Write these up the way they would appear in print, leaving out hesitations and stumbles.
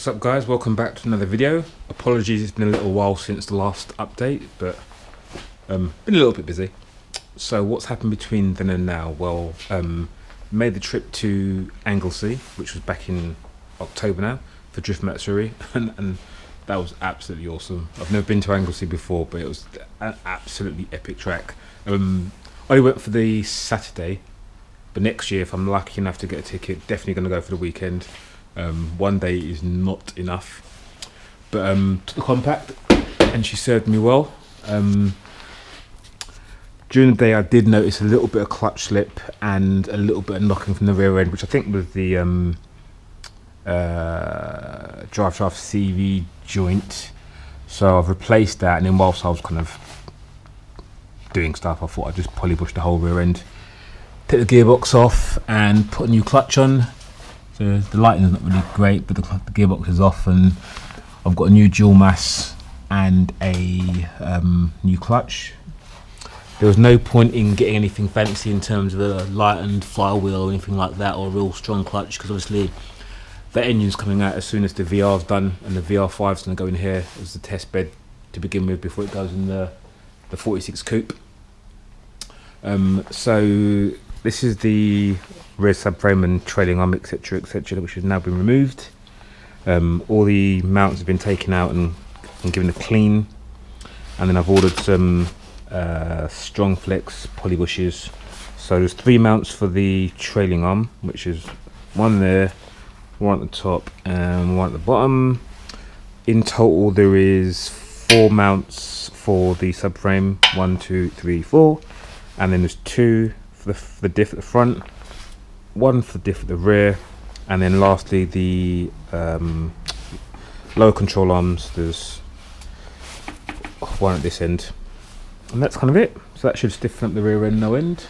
up guys, welcome back to another video. Apologies, it's been a little while since the last update, but been a little bit busy. So what's happened between then and now? Well, made the trip to Anglesey, which was back in October now, for Drift Matsuri, and that was absolutely awesome. I've never been to Anglesey before, but it was an absolutely epic track. I only went for the Saturday, but next year, if I'm lucky enough to get a ticket, definitely going to go for the weekend. One day is not enough, but took the compact and she served me well. During the day I did notice a little bit of clutch slip and a little bit of knocking from the rear end, which I think was the drive shaft CV joint, so I've replaced that, and then whilst I was kind of doing stuff I thought I'd just polybush the whole rear end, take the gearbox off and put a new clutch on. So the lighting is not really great, but the gearbox is off, and I've got a new dual mass and a new clutch. There was no point in getting anything fancy in terms of a lightened flywheel or anything like that, or a real strong clutch, because obviously the engine's coming out as soon as the VR's done, and the VR5's going to go in here as the test bed to begin with before it goes in the 46 coupe. So this is the rear subframe and trailing arm, etc, which has now been removed. All the mounts have been taken out and given a clean, and then I've ordered some Strongflex poly bushes. So there's 3 mounts for the trailing arm, which is one there, one at the top and one at the bottom. In total there is 4 mounts for the subframe, 1, 2, 3, 4, and then there's 2 for the diff at the front, 1 for the diff at the rear, and then lastly the lower control arms. There's 1 at this end, and that's kind of it. So that should stiffen up the rear end no end.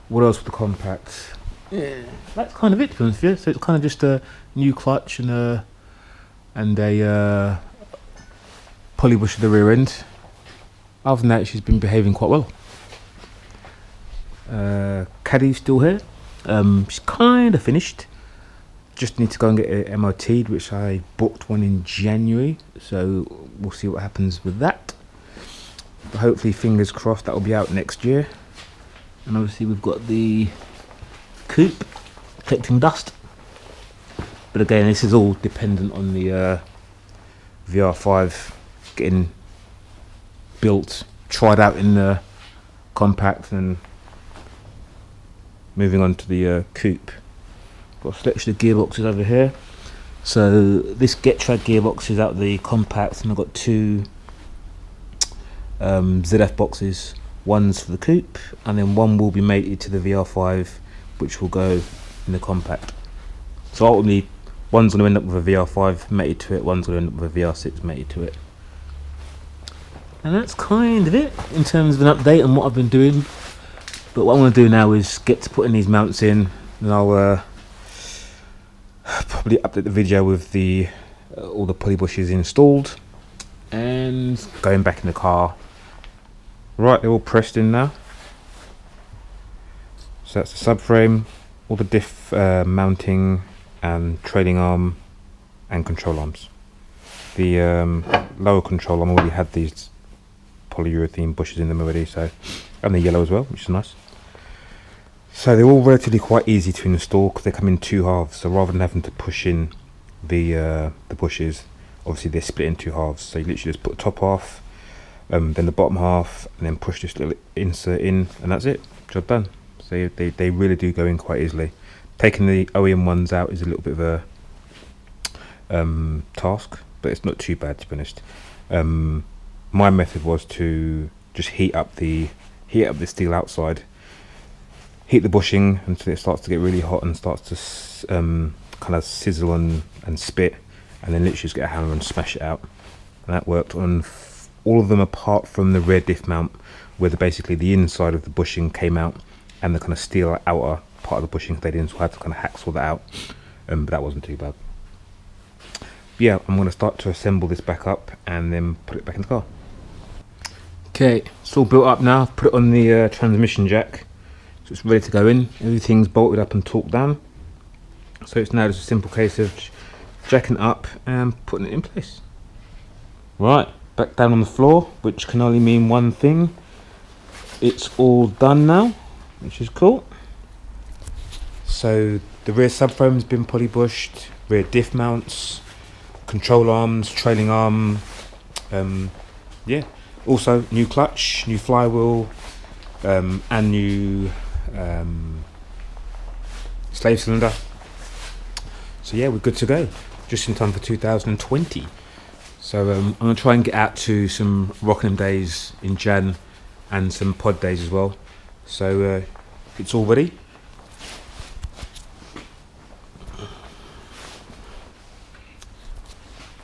What else with the compact? Yeah, that's kind of it, to be honest with you. So it's kind of just a new clutch and a poly bush at the rear end. Other than that, she's been behaving quite well. Caddy's still here. She's kind of finished. Just need to go and get it MOT'd, which I booked one in January, so we'll see what happens with that. But hopefully, fingers crossed, that will be out next year. And obviously we've got the coupe collecting dust, but again this is all dependent on the VR5 getting built, tried out in the compact, and moving on to the coupe. Got a selection of gearboxes over here. So this Getrag gearbox is out of the compact, and I've got 2 ZF boxes. One's for the coupe, and then one will be mated to the VR5, which will go in the compact. So ultimately, one's going to end up with a VR5 mated to it, one's going to end up with a VR6 mated to it. And that's kind of it in terms of an update on what I've been doing. But what I'm going to do now is get to putting these mounts in, and I'll probably update the video with the all the poly bushes installed and going back in the car. Right, they're all pressed in now. So that's the subframe, all the diff mounting and trailing arm and control arms. The lower control arm already had these polyurethane bushes in them already, so, and the yellow as well, which is nice. So they're all relatively quite easy to install because they come in 2 halves. So rather than having to push in the bushes, obviously they're split in 2 halves. So you literally just put the top half, then the bottom half, and then push this little insert in, and that's it. Job done. So they really do go in quite easily. Taking the OEM ones out is a little bit of a task, but it's not too bad, to be honest. My method was to just heat up the steel outside, heat the bushing until it starts to get really hot and starts to kind of sizzle and spit, and then literally just get a hammer and smash it out. And that worked on all of them apart from the rear diff mount, where basically the inside of the bushing came out and the kind of steel outer part of the bushing stayed in, so I had to kind of hacksaw that out, but that wasn't too bad. But yeah, I'm going to start to assemble this back up and then put it back in the car. Okay, it's all built up now. I've put it on the transmission jack, so it's ready to go in. Everything's bolted up and torqued down, so it's now just a simple case of jacking it up and putting it in place. Right, back down on the floor, which can only mean one thing. It's all done now, which is cool. So the rear subframe's been polybushed, rear diff mounts, control arms, trailing arm, yeah. Also new clutch, new flywheel, and new slave cylinder. So yeah, we're good to go, just in time for 2020. So I'm going to try and get out to some Rockingham days in Jan and some pod days as well. So it's all ready.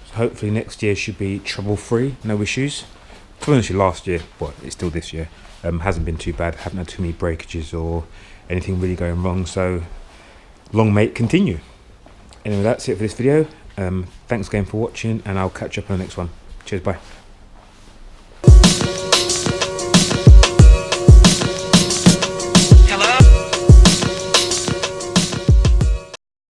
So hopefully next year should be trouble free, no issues. To be honest, last year, well, it's still this year, hasn't been too bad. Haven't had too many breakages or anything really going wrong. So long may it continue. Anyway, that's it for this video. Thanks again for watching, and I'll catch up on the next one. Cheers, bye.